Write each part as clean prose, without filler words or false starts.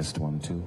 Test 1, 2.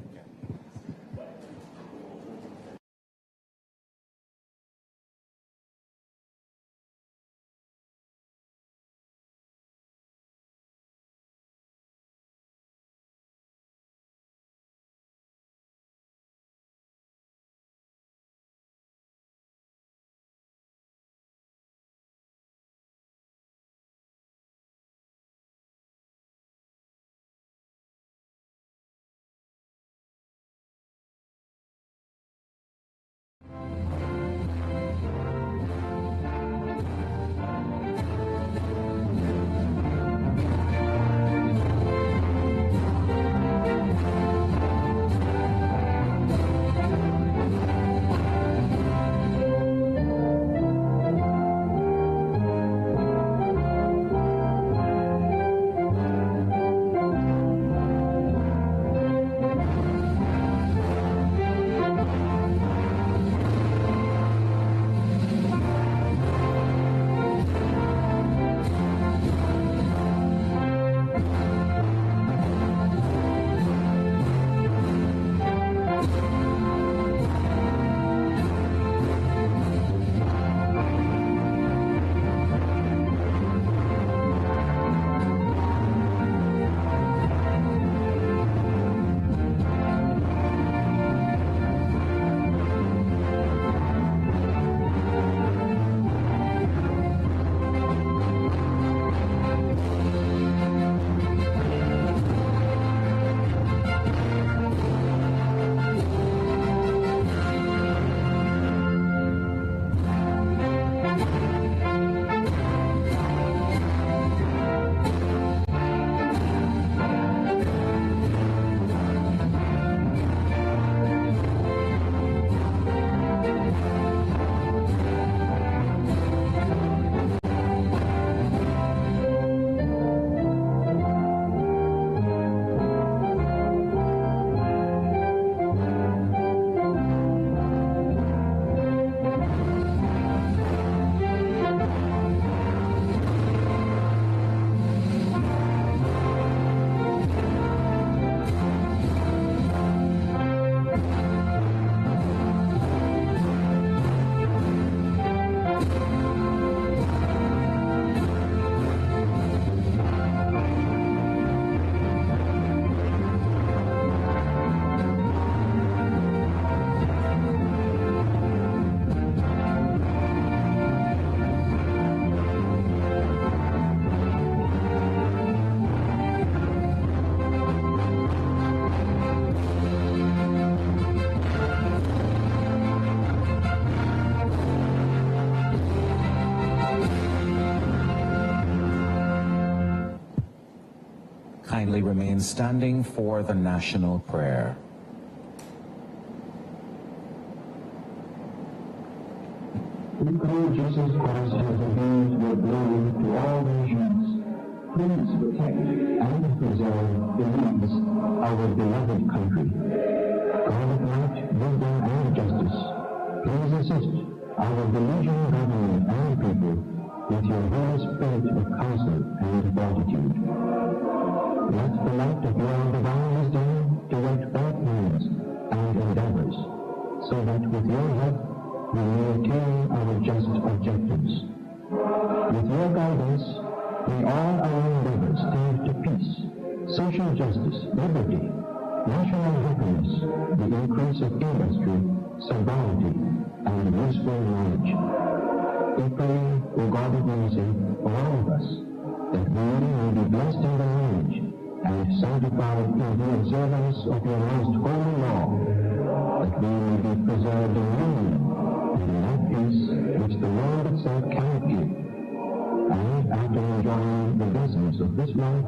Kindly remain standing for the national prayer. We pray Jesus Christ has revealed your glory to all nations. Please protect and preserve the needs of our beloved country. God of light, wisdom, and justice, please assist our believing government and people with your Holy Spirit of counsel and fortitude. Let the light of your divine wisdom direct all plans and endeavors, so that with your help we may attain our just objectives. With your guidance, may all our endeavors tend to peace, social justice, liberty, national happiness, the increase of industry, sobriety, and useful knowledge. We pray, O God of mercy, for all of us, that we may be blessed in the knowledge and sanctified in the observance of your most holy law, that we may be preserved in union and in that peace which the world itself cannot give. And after enjoying the blessings of this life,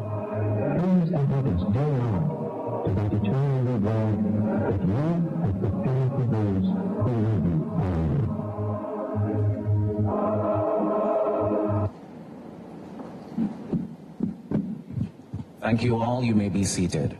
please admit us, dear Lord, to that eternal reward that you have prepared for those who love you only. Thank you all. You may be seated.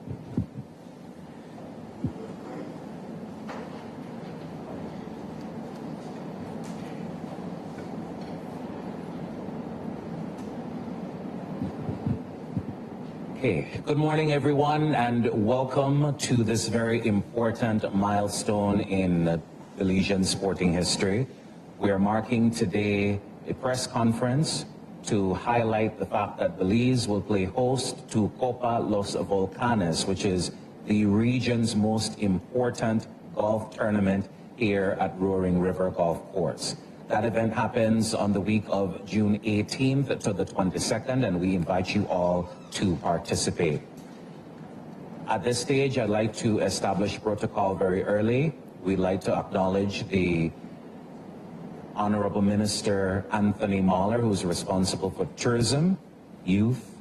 Okay, good morning everyone and welcome to this very important milestone in Belizean sporting history. We are marking today a press conference to highlight the fact that Belize will play host to Copa Los Volcanes, which is the region's most important golf tournament here at Roaring River Golf Course. That event happens on the week of June 18th to the 22nd, and we invite you all to participate. At this stage, I'd like to establish protocol very early. We'd like to acknowledge the Honorable Minister Anthony Mahler, who's responsible for tourism, youth,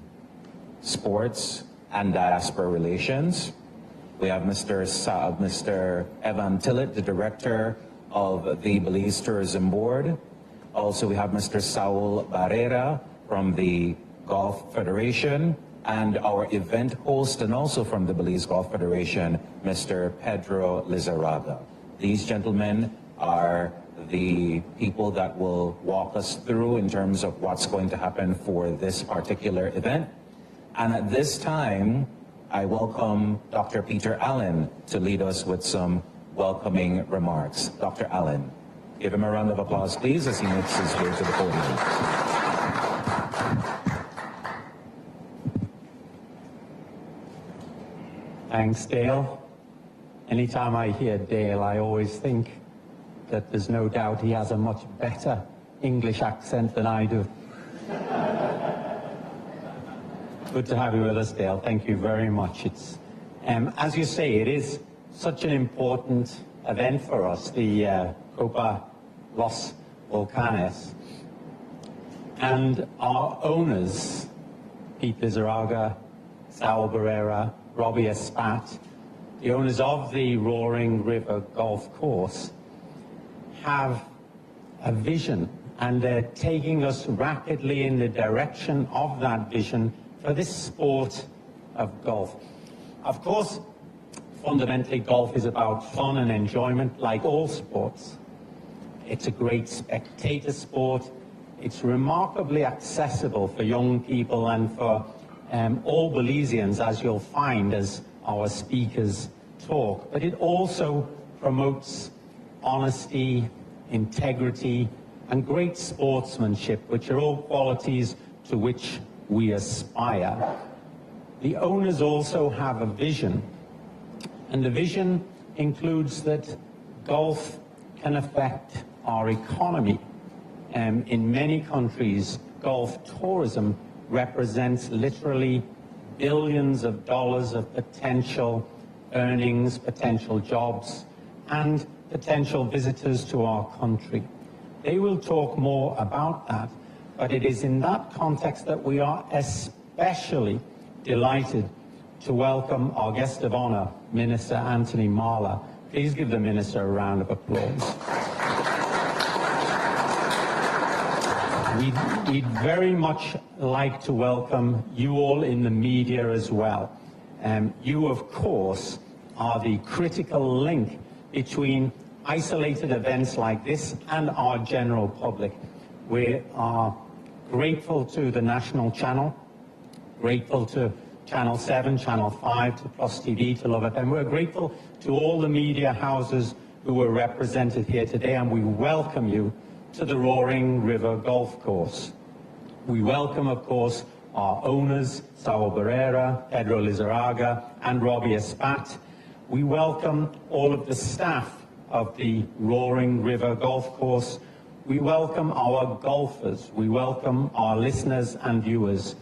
sports, and diaspora relations. We have Mr. Evan Tillett, the Director of the Belize Tourism Board. Also, we have Mr. Saul Barrera from the Golf Federation, and our event host, and also from the Belize Golf Federation, Mr. Pedro Lizarraga. These gentlemen are the people that will walk us through in terms of what's going to happen for this particular event. And at this time, I welcome Dr. Peter Allen to lead us with some welcoming remarks. Dr. Allen, give him a round of applause, please, as he makes his way to the podium. Thanks, Dale. Anytime I hear Dale, I always think that there's no doubt he has a much better English accent than I do. Good to have you with us, Dale. Thank you very much. It's, as you say, it is such an important event for us, the Copa Los Volcanes. And our owners, Pete Lizarraga, Saul Barrera, Robbie Espat, the owners of the Roaring River Golf Course, have a vision, and they're taking us rapidly in the direction of that vision for this sport of golf. Of course, fundamentally, golf is about fun and enjoyment, like all sports. It's a great spectator sport. It's remarkably accessible for young people and for all Belizeans, as you'll find as our speakers talk. But it also promotes honesty, integrity, and great sportsmanship, which are all qualities to which we aspire. The owners also have a vision, and the vision includes that golf can affect our economy. In many countries, golf tourism represents literally billions of dollars of potential earnings, potential jobs, and potential visitors to our country. They will talk more about that, but it is in that context that we are especially delighted to welcome our guest of honor, Minister Anthony Mahler. Please give the Minister a round of applause. We'd very much like to welcome you all in the media as well. You, of course, are the critical link between isolated events like this and our general public. We are grateful to the national channel, grateful to Channel 7, Channel 5, to Plus TV, to Love FM. We're grateful to all the media houses who were represented here today, and we welcome you to the Roaring River Golf Course. We welcome, of course, our owners, Saul Barrera, Pedro Lizarraga, and Robbie Espat. We welcome all of the staff of the Roaring River Golf Course. We welcome our golfers. We welcome our listeners and viewers.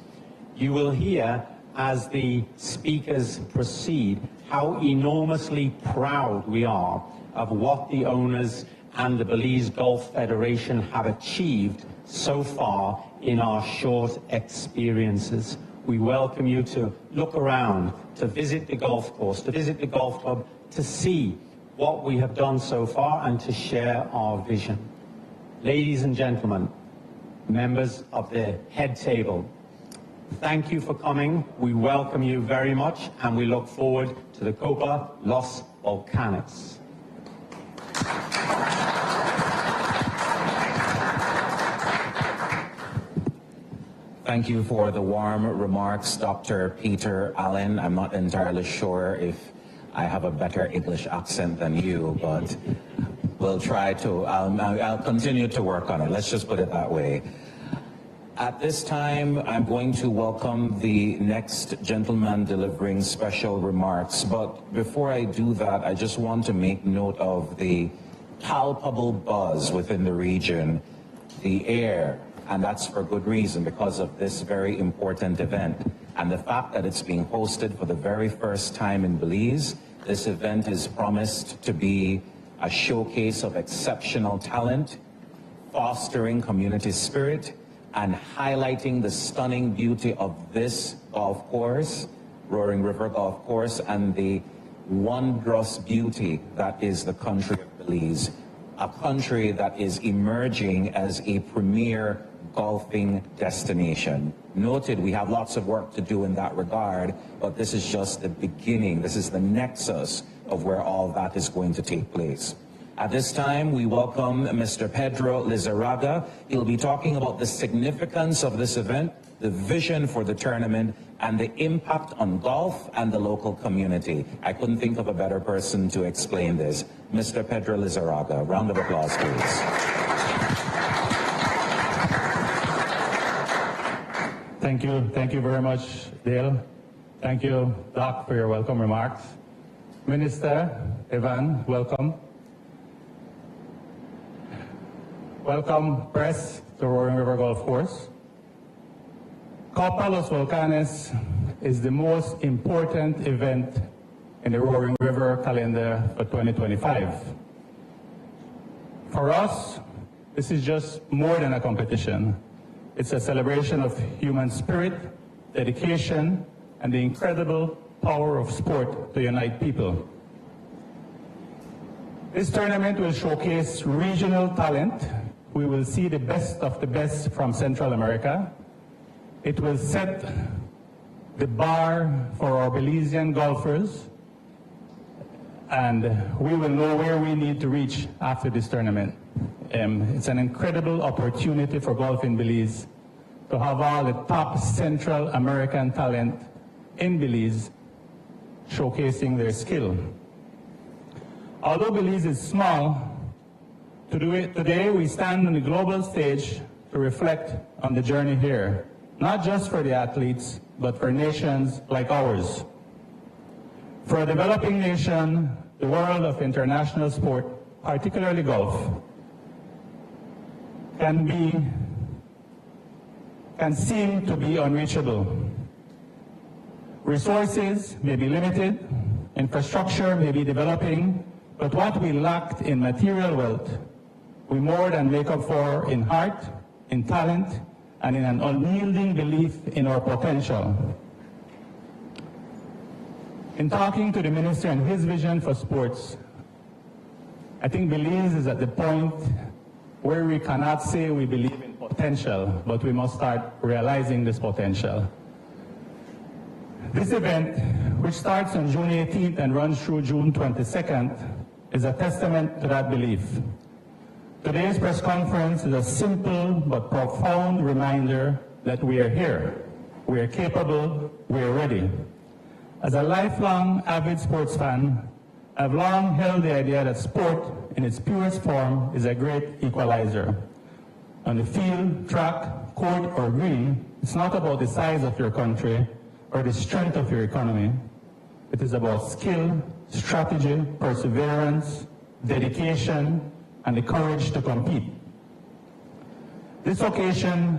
You will hear, as the speakers proceed, how enormously proud we are of what the owners and the Belize Golf Federation have achieved so far in our short experiences. We welcome you to look around, to visit the golf course, to visit the golf club, to see what we have done so far and to share our vision. Ladies and gentlemen, members of the head table, thank you for coming. We welcome you very much, and we look forward to the Copa Los Volcanes. Thank you for the warm remarks, Dr. Peter Allen. I'm not entirely sure if I have a better English accent than you, but we'll try to, I'll continue to work on it. Let's just put it that way. At this time, I'm going to welcome the next gentleman delivering special remarks. But before I do that, I just want to make note of the palpable buzz within the region, the air, and that's for good reason because of this very important event. And the fact that it's being hosted for the very first time in Belize, this event is promised to be a showcase of exceptional talent, fostering community spirit, and highlighting the stunning beauty of this golf course, Roaring River Golf Course, and the wondrous beauty that is the country of Belize, a country that is emerging as a premier golfing destination. Noted, we have lots of work to do in that regard, but this is just the beginning. This is the nexus of where all that is going to take place. At this time, we welcome Mr. Pedro Lizarraga. He'll be talking about the significance of this event, the vision for the tournament, and the impact on golf and the local community. I couldn't think of a better person to explain this. Mr. Pedro Lizarraga, round of applause, please. Thank you very much, Dale. Thank you, Doc, for your welcome remarks. Minister Evan, welcome. Welcome, press, to Roaring River Golf Course. Copa Los Volcanes is the most important event in the Roaring River calendar for 2025. For us, this is just more than a competition. It's a celebration of human spirit, dedication, and the incredible power of sport to unite people. This tournament will showcase regional talent. We will see the best of the best from Central America. It will set the bar for our Belizean golfers, and we will know where we need to reach after this tournament. It's an incredible opportunity for golf in Belize to have all the top Central American talent in Belize showcasing their skill. Although Belize is small, today we stand on the global stage to reflect on the journey here, not just for the athletes, but for nations like ours. For a developing nation, the world of international sport, particularly golf, can seem to be unreachable. Resources may be limited, infrastructure may be developing, but what we lacked in material wealth, we more than make up for in heart, in talent, and in an unyielding belief in our potential. In talking to the minister and his vision for sports, I think Belize is at the point where we cannot say we believe in potential, but we must start realizing this potential. This event, which starts on June 18th and runs through June 22nd, is a testament to that belief. Today's press conference is a simple but profound reminder that we are here, we are capable, we are ready. As a lifelong avid sports fan, I've long held the idea that sport in its purest form is a great equalizer. On the field, track, court, or green, it's not about the size of your country or the strength of your economy. It is about skill, strategy, perseverance, dedication, and the courage to compete. This occasion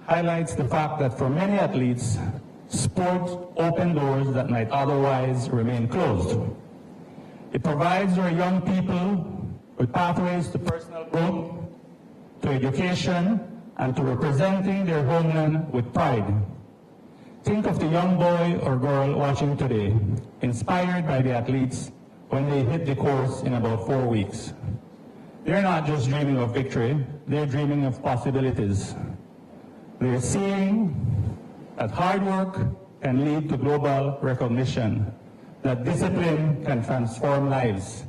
highlights the fact that for many athletes, sport opens doors that might otherwise remain closed. It provides our young people with pathways to personal growth, to education, and to representing their homeland with pride. Think of the young boy or girl watching today, inspired by the athletes when they hit the course in about 4 weeks. They're not just dreaming of victory, they're dreaming of possibilities. They're seeing that hard work can lead to global recognition, that discipline can transform lives,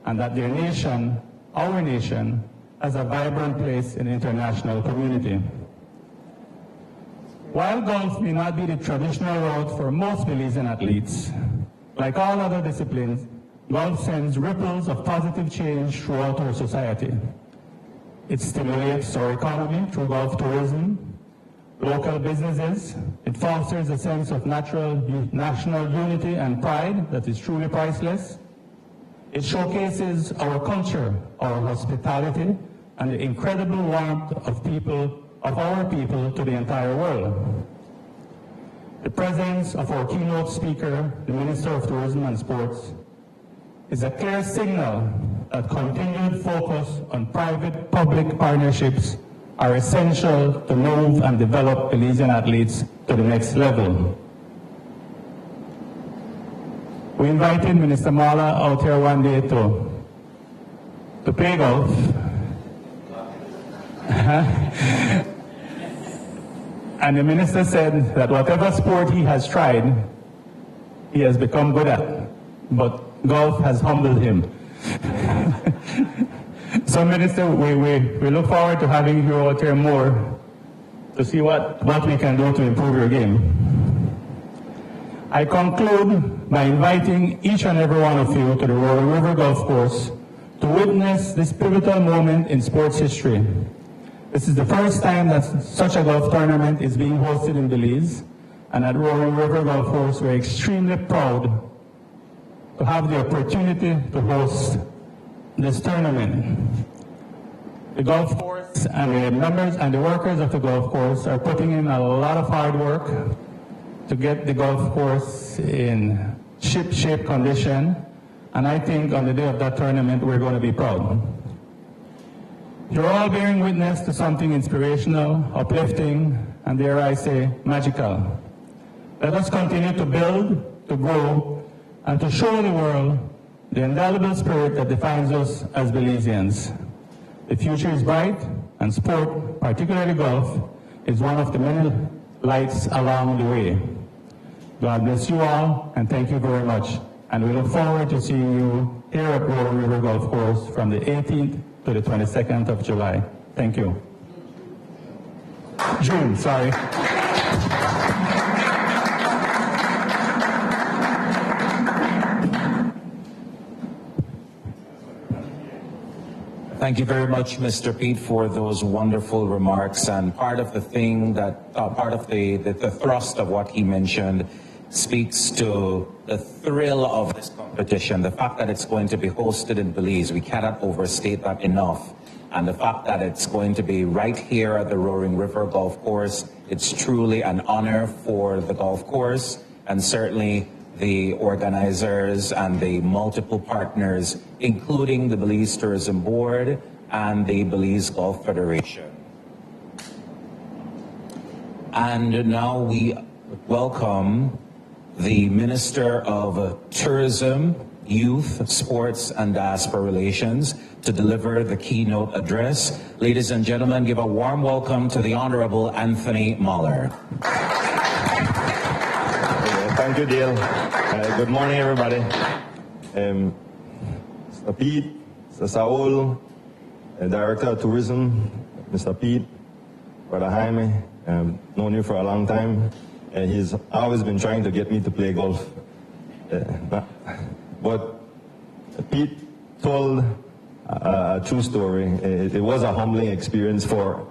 and that their nation, our nation, has a vibrant place in the international community. While golf may not be the traditional route for most Belizean athletes, like all other disciplines, golf sends ripples of positive change throughout our society. It stimulates our economy through golf tourism, local businesses. It fosters a sense of national unity and pride that is truly priceless. It showcases our culture, our hospitality, and the incredible warmth of our people to the entire world. The presence of our keynote speaker, the Minister of Tourism and Sports, is a clear signal that continued focus on private-public partnerships are essential to move and develop Belizean athletes to the next level. We invited Minister Mala out here one day to play golf. And the minister said that whatever sport he has tried, he has become good at, but golf has humbled him. So, Minister, we look forward to having you out here more to see what we can do to improve your game. I conclude by inviting each and every one of you to the Roaring River Golf Course to witness this pivotal moment in sports history. This is the first time that such a golf tournament is being hosted in Belize, and at Roaring River Golf Course, we're extremely proud to have the opportunity to host this tournament. The golf course and the members and the workers of the golf course are putting in a lot of hard work to get the golf course in ship-shape condition, and I think on the day of that tournament, we're going to be proud. You're all bearing witness to something inspirational, uplifting, and dare I say, magical. Let us continue to build, to grow, and to show the world the indelible spirit that defines us as Belizeans. The future is bright, and sport, particularly golf, is one of the many lights along the way. God bless you all, and thank you very much. And we look forward to seeing you here at Roaring River Golf Course from the 18th to the 22nd of July. Thank you. June, sorry. Thank you very much, Mr. Pete, for those wonderful remarks. And part of the thing that, part of the thrust of what he mentioned speaks to the thrill of this competition, the fact that it's going to be hosted in Belize. We cannot overstate that enough. And the fact that it's going to be right here at the Roaring River Golf Course, it's truly an honor for the golf course and certainly the organizers and the multiple partners, including the Belize Tourism Board and the Belize Golf Federation. And now we welcome the Minister of Tourism, Youth, Sports and Diaspora Relations to deliver the keynote address. Ladies and gentlemen, give a warm welcome to the Honorable Anthony Mahler. Thank you, Dale. Good morning, everybody. Mr. Pete, Mr. Saul, Director of Tourism, Mr. Pete, Brother Jaime, known you for a long time. He's always been trying to get me to play golf. But Pete told a true story. It was a humbling experience for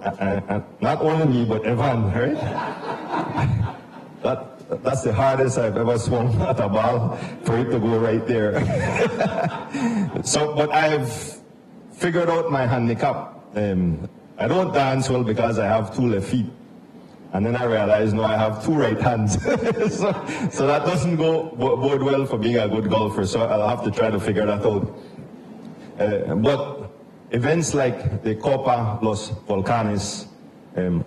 not only me, but Evan, right? That's the hardest I've ever swung at a ball, for it to go right there. But I've figured out my handicap. I don't dance well because I have two left feet. And then I realized, no, I have two right hands. so that doesn't bode well for being a good golfer, so I'll have to try to figure that out. But events like the Copa plus Volcanes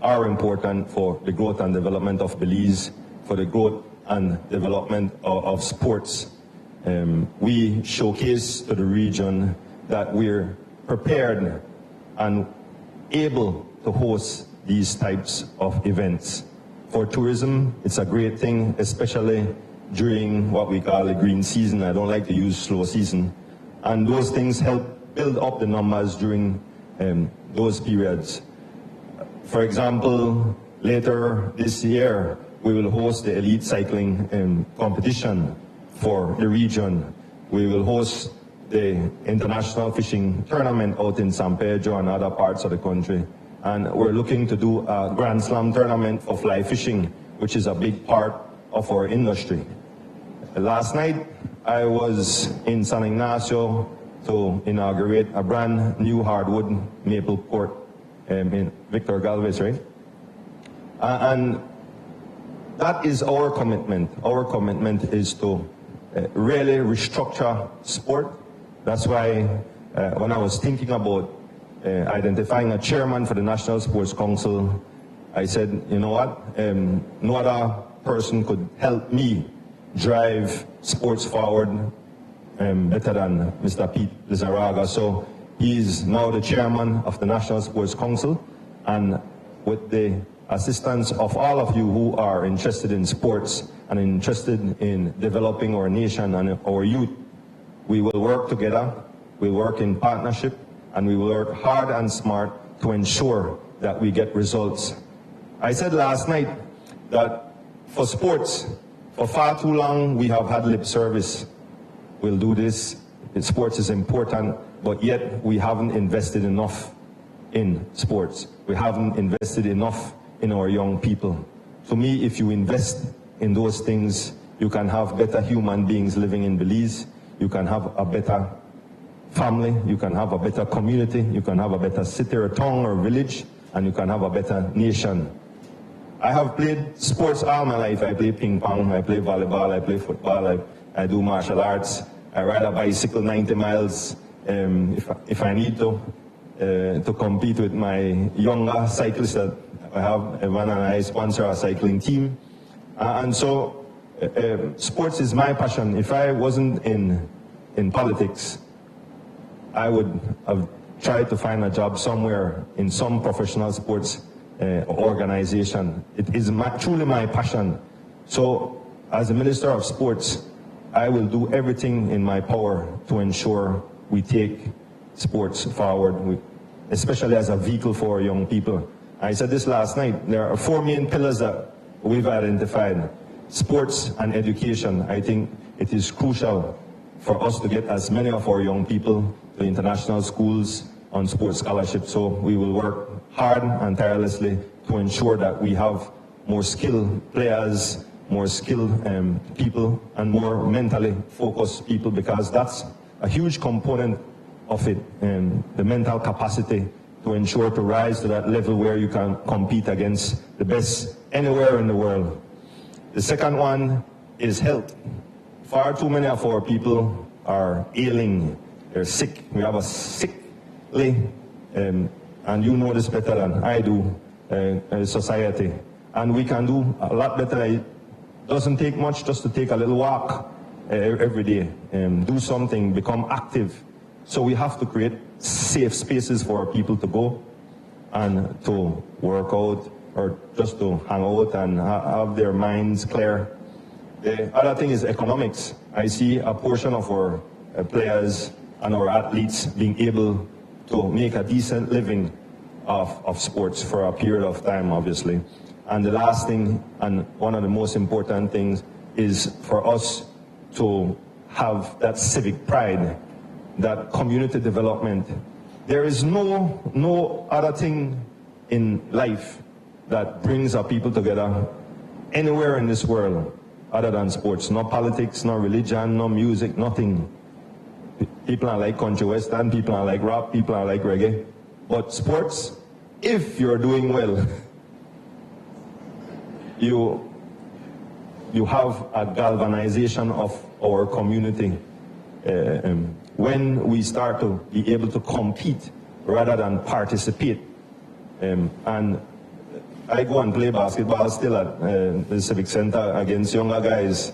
are important for the growth and development of Belize, for the growth and development of sports. We showcase to the region that we're prepared and able to host these types of events. For tourism, it's a great thing, especially during what we call the green season. I don't like to use slow season. And those things help build up the numbers during those periods. For example, later this year, we will host the elite cycling competition for the region. We will host the international fishing tournament out in San Pedro and other parts of the country. And we're looking to do a Grand Slam tournament for fly fishing, which is a big part of our industry. Last night, I was in San Ignacio to inaugurate a brand new hardwood maple port in Victor Galvez, right? And that is our commitment. Our commitment is to really restructure sport. That's why when I was thinking about identifying a chairman for the National Sports Council, I said, you know what, no other person could help me drive sports forward better than Mr. Pete Lizarraga. So he's now the chairman of the National Sports Council, and with the assistance of all of you who are interested in sports and interested in developing our nation and our youth, we will work together, we'll work in partnership, and we will work hard and smart to ensure that we get results. I said last night that for sports, for far too long we have had lip service. We'll do this, sports is important, but yet we haven't invested enough in sports. We haven't invested enough in our young people. To me, if you invest in those things, you can have better human beings living in Belize, you can have a better family, you can have a better community, you can have a better city or town or village, and you can have a better nation. I have played sports all my life. I play ping pong, I play volleyball, I play football, I do martial arts, I ride a bicycle 90 miles if I need to compete with my younger cyclists that I have. Evan and I sponsor a cycling team. And so sports is my passion. If I wasn't in politics, I would have tried to find a job somewhere in some professional sports organization. It is truly my passion. So as a Minister of Sports, I will do everything in my power to ensure we take sports forward, especially as a vehicle for our young people. I said this last night, there are 4 main pillars that we've identified. Sports and education. I think it is crucial for us to get as many of our young people to international schools on sports scholarships. So we will work hard and tirelessly to ensure that we have more skilled players, more skilled people, and more mentally focused people, because that's a huge component of it, the mental capacity to ensure to rise to that level where you can compete against the best anywhere in the world. The second one is health. Far too many of our people are ailing, they're sick. We have a sickly, and you know this better than I do, society. And we can do a lot better. It doesn't take much just to take a little walk every day, do something, become active. So we have to create safe spaces for people to go and to work out or just to hang out and have their minds clear. The other thing is economics. I see a portion of our players and our athletes being able to make a decent living of sports for a period of time, obviously. And the last thing, and one of the most important things, is for us to have that civic pride, that community development. There is no other thing in life that brings our people together anywhere in this world other than sports. No politics, no religion, no music, nothing. People are like country western, people are like rap, people are like reggae. But sports, if you're doing well, you have a galvanization of our community. When we start to be able to compete rather than participate. And I go and play basketball still at the Civic Center against younger guys,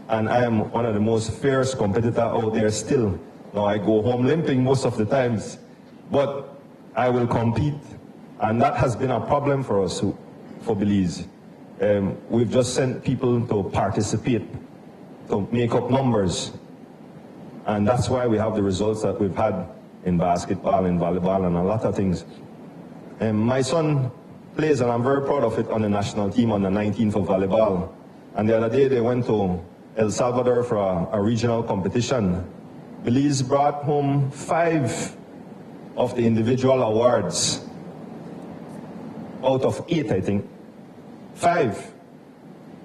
and I am one of the most fierce competitor out there still. Now I go home limping most of the times, but I will compete, and that has been a problem for us, for Belize. We've just sent people to participate, to make up numbers, and that's why we have the results that we've had in basketball, in volleyball, and a lot of things. My son plays, and I'm very proud of it, on the national team on the 19th for volleyball. And the other day they went to El Salvador for a regional competition. Belize brought home 5 of the individual awards out of 8, I think. 5.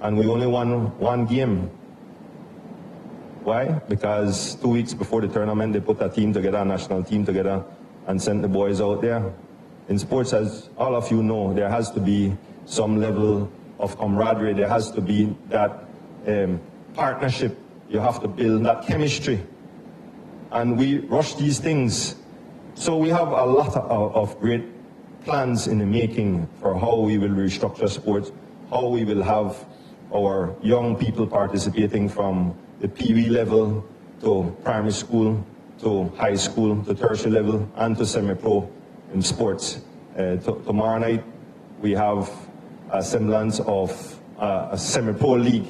And we only won 1 game. Why? Because 2 weeks before the tournament, they put a team together, a national team together, and sent the boys out there. In sports, as all of you know, there has to be some level of camaraderie. There has to be that partnership. You have to build that chemistry. And we rush these things. So we have a lot of great plans in the making for how we will restructure sports, how we will have our young people participating from the Pee-wee level to primary school, to high school, to tertiary level, and to semi-pro in sports. Tomorrow night, we have a semblance of a semi-pro league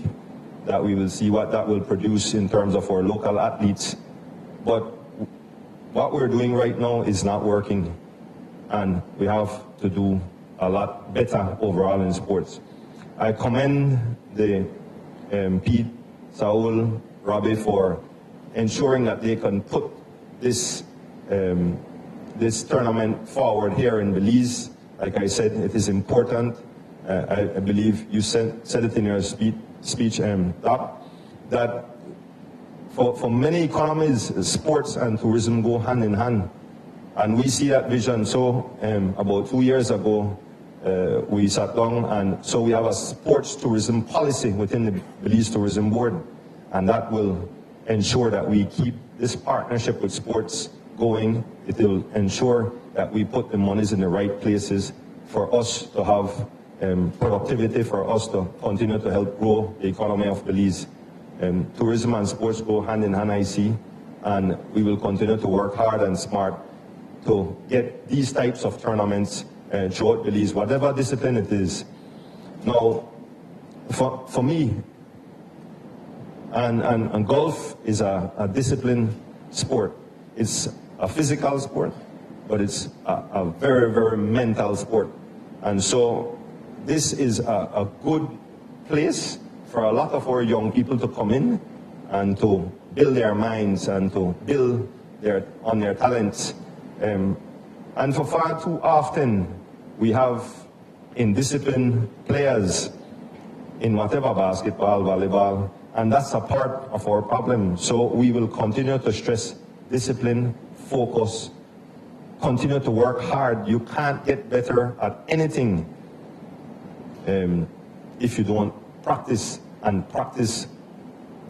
that we will see what that will produce in terms of our local athletes. But what we're doing right now is not working, and we have to do a lot better overall in sports. I commend the Pete, Saul, Robbie for ensuring that they can put this this tournament forward here in Belize. Like I said, it is important. I believe you said it in your speech, Doc, that for many economies, sports and tourism go hand in hand. And we see that vision. So about 2 years ago, we sat down, and so we have a sports tourism policy within the Belize Tourism Board. And that will ensure that we keep this partnership with sports going. It will ensure that we put the monies in the right places for us to have productivity, for us to continue to help grow the economy of Belize. Tourism and sports go hand in hand, I see, and we will continue to work hard and smart to get these types of tournaments throughout Belize, whatever discipline it is. Now, for me, and golf is a disciplined sport. It's a physical sport, but it's a very, very mental sport. And so this is a good place for a lot of our young people to come in and to build their minds and to build on their talents. And for far too often, we have indisciplined players in whatever, basketball, volleyball, and that's a part of our problem. So we will continue to stress discipline, focus, continue to work hard. You can't get better at anything if you don't practice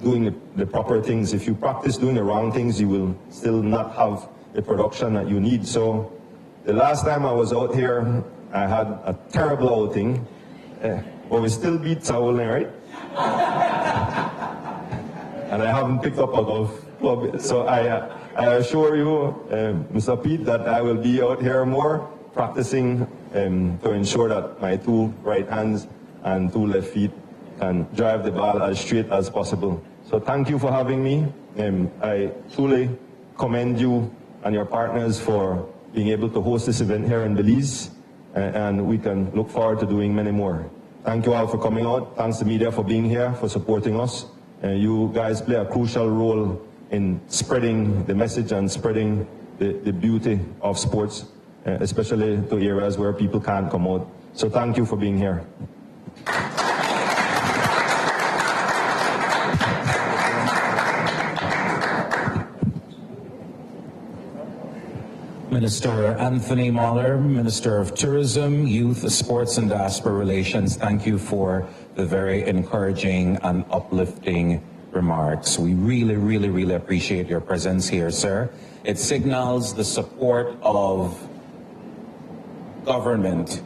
doing the proper things. If you practice doing the wrong things, you will still not have the production that you need. So the last time I was out here, I had a terrible outing, but we still beat Saul, right? And I haven't picked up a golf club. So I assure you, Mr. Pete, that I will be out here more practicing to ensure that my 2 right hands and 2 left feet can drive the ball as straight as possible. So thank you for having me. I truly commend you and your partners for being able to host this event here in Belize, and we can look forward to doing many more. Thank you all for coming out. Thanks to media for being here, for supporting us. You guys play a crucial role in spreading the message and spreading the beauty of sports, especially to areas where people can't come out. So thank you for being here. Minister Anthony Mahler, Minister of Tourism, Youth, Sports and Diaspora Relations, thank you for the very encouraging and uplifting remarks. We really, really, really appreciate your presence here, sir. It signals the support of government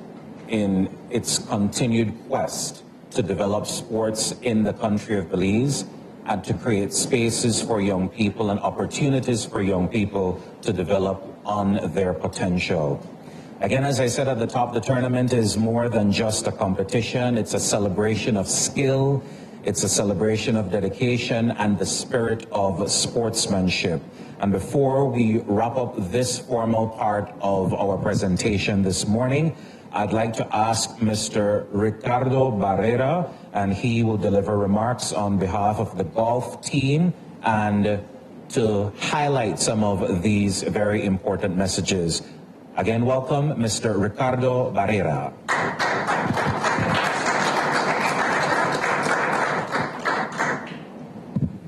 in its continued quest to develop sports in the country of Belize and to create spaces for young people and opportunities for young people to develop on their potential. Again, as I said at the top, the tournament is more than just a competition. It's a celebration of skill. It's a celebration of dedication and the spirit of sportsmanship. And before we wrap up this formal part of our presentation this morning, I'd like to ask Mr. Ricardo Barrera, and he will deliver remarks on behalf of the golf team and to highlight some of these very important messages. Again, welcome, Mr. Ricardo Barrera.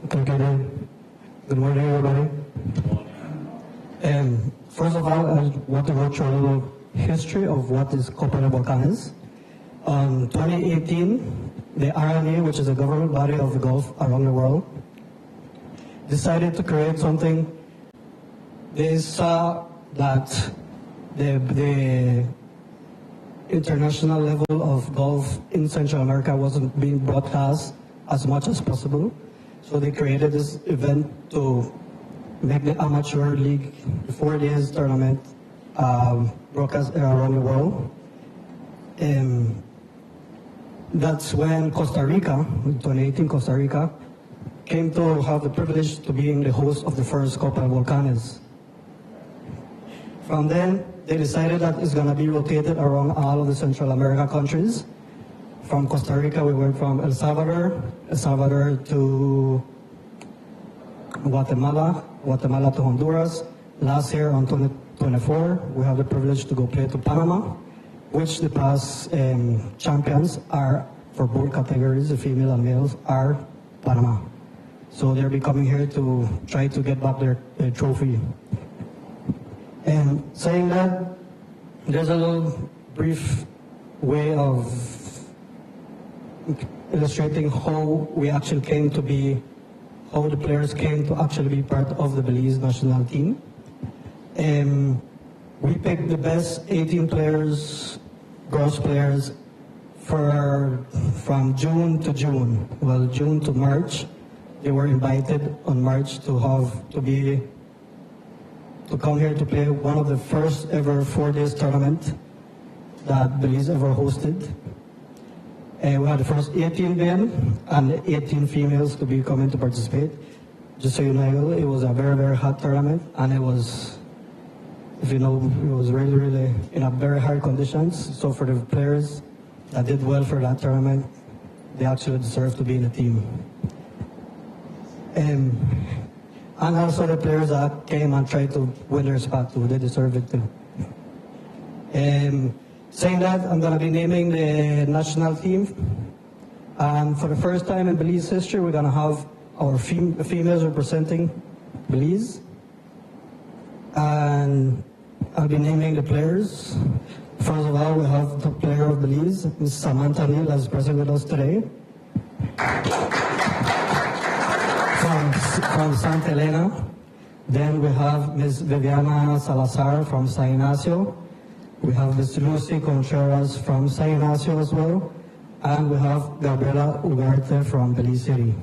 Thank you, Dan. Good morning, everybody. First of all, I want to go through a little history of what is Copa de Volcanes. 2018, the RNA, which is a government body of the golf around the world, decided to create something. They saw that the international level of golf in Central America wasn't being broadcast as much as possible. So they created this event to make the amateur league, the 4 days tournament, broadcast around the world. That's when Costa Rica, in 2018 Costa Rica, came to have the privilege to being the host of the first Copa Volcanes. From then, they decided that it's going to be rotated around all of the Central America countries. From Costa Rica, we went from El Salvador to Guatemala to Honduras. Last year, on 2024, we have the privilege to go play to Panama, which the past champions are, for both categories, the female and males, are Panama. So they'll be coming here to try to get back their trophy. And saying that, there's a little brief way of illustrating how we actually came to be, how the players came to actually be part of the Belize national team. We picked the best 18 players, gross players, from June to June. Well, June to March. They were invited on March to come here to play one of the first ever 4 days tournament that Belize ever hosted. We had the first 18 men and 18 females to be coming to participate. Just so you know, it was a very, very hot tournament, and it was, if you know, it was really, really in a very hard conditions. So for the players that did well for that tournament, they actually deserve to be in the team. And also the players that came and tried to win their spot too, they deserve it too. Saying that, I'm going to be naming the national team. And for the first time in Belize history, we're going to have our females representing Belize. And I'll be naming the players. First of all, we have the player of Belize, Ms. Samantha Neal, as present with us today. From Santa Elena. Then we have Ms. Viviana Salazar from San Ignacio. We have Ms. Lucy Contreras from San Ignacio as well. And we have Gabriela Ugarte from Belize City.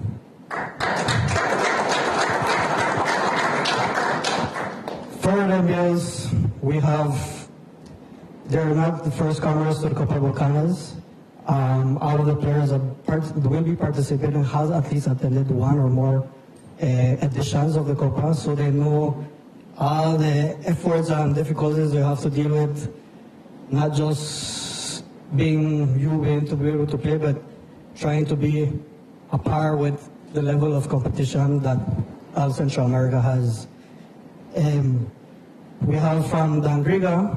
For the males, we have, they're not the first comers to the Copa Volcanes. All of the players that will be participating has at least attended one or more editions of the Copa, so they know all the efforts and difficulties they have to deal with, not just being to be able to play, but trying to be a par with the level of competition that all Central America has. We have from Dangriga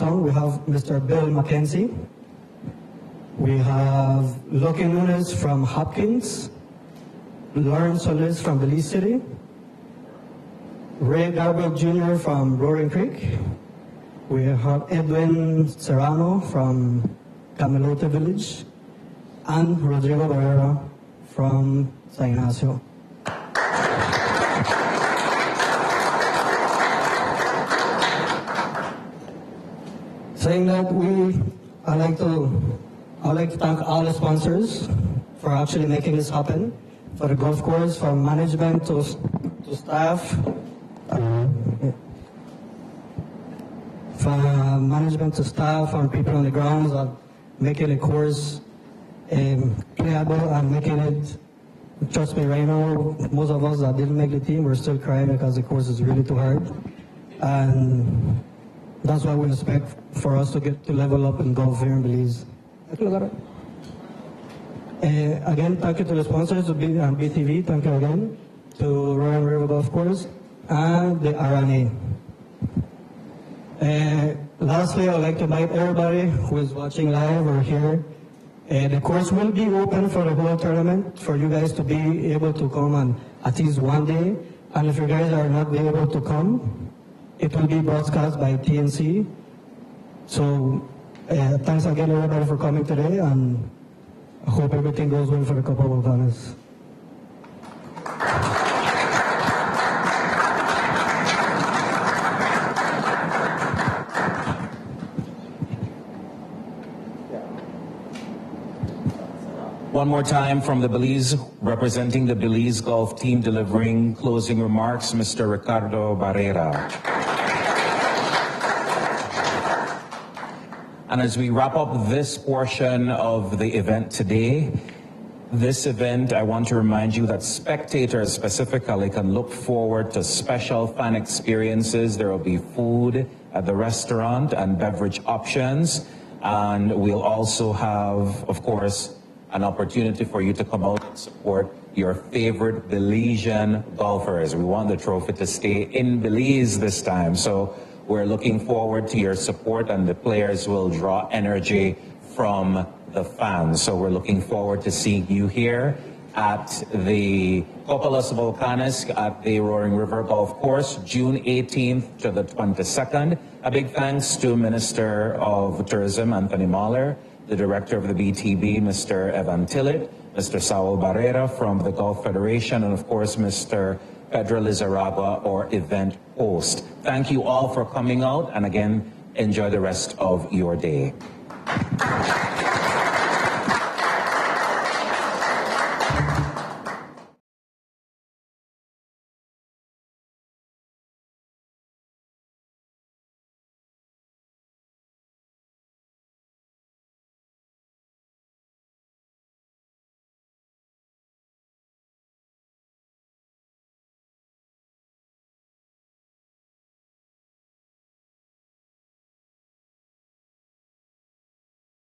town, we have Mr. Bill Mackenzie. We have Loki Nunes from Hopkins, Lawrence Solis from Belize City, Ray Garber Jr. from Roaring Creek. We have Edwin Serrano from Camelote Village, and Rodrigo Barrera from San Ignacio. Saying that, I'd like to thank all the sponsors for actually making this happen. For the golf course, from management to staff, from management to staff and people on the grounds that making the course playable and making it. Trust me, right now, most of us that didn't make the team, we're still crying because the course is really too hard. And that's why we expect for us to get to level up in golf here in Belize. Again, thank you to the sponsors of BTV, thank you again, to Royal River Golf Course, and the RNA. Lastly, I'd like to invite everybody who is watching live or here. The course will be open for the whole tournament for you guys to be able to come on at least one day. And if you guys are not able to come, it will be broadcast by TNC. So thanks again everybody for coming today, and I hope everything goes well for the Copa Volcanes. One more time from the Belize, representing the Belize golf team, delivering closing remarks, Mr. Ricardo Barrera. And as we wrap up this portion of the event today, this event, I want to remind you that spectators specifically can look forward to special fan experiences. There will be food at the restaurant and beverage options. And we'll also have, of course, an opportunity for you to come out and support your favorite Belizean golfers. We want the trophy to stay in Belize this time. So we're looking forward to your support, and the players will draw energy from the fans. So we're looking forward to seeing you here at the Copa Los Volcanes at the Roaring River Golf Course, June 18th to the 22nd. A big thanks to Minister of Tourism, Anthony Mahler, the Director of the BTB, Mr. Evan Tillett, Mr. Saul Barrera from the Golf Federation, and of course, Mr. Pedro Lizarraga, or event host. Thank you all for coming out, and again, enjoy the rest of your day.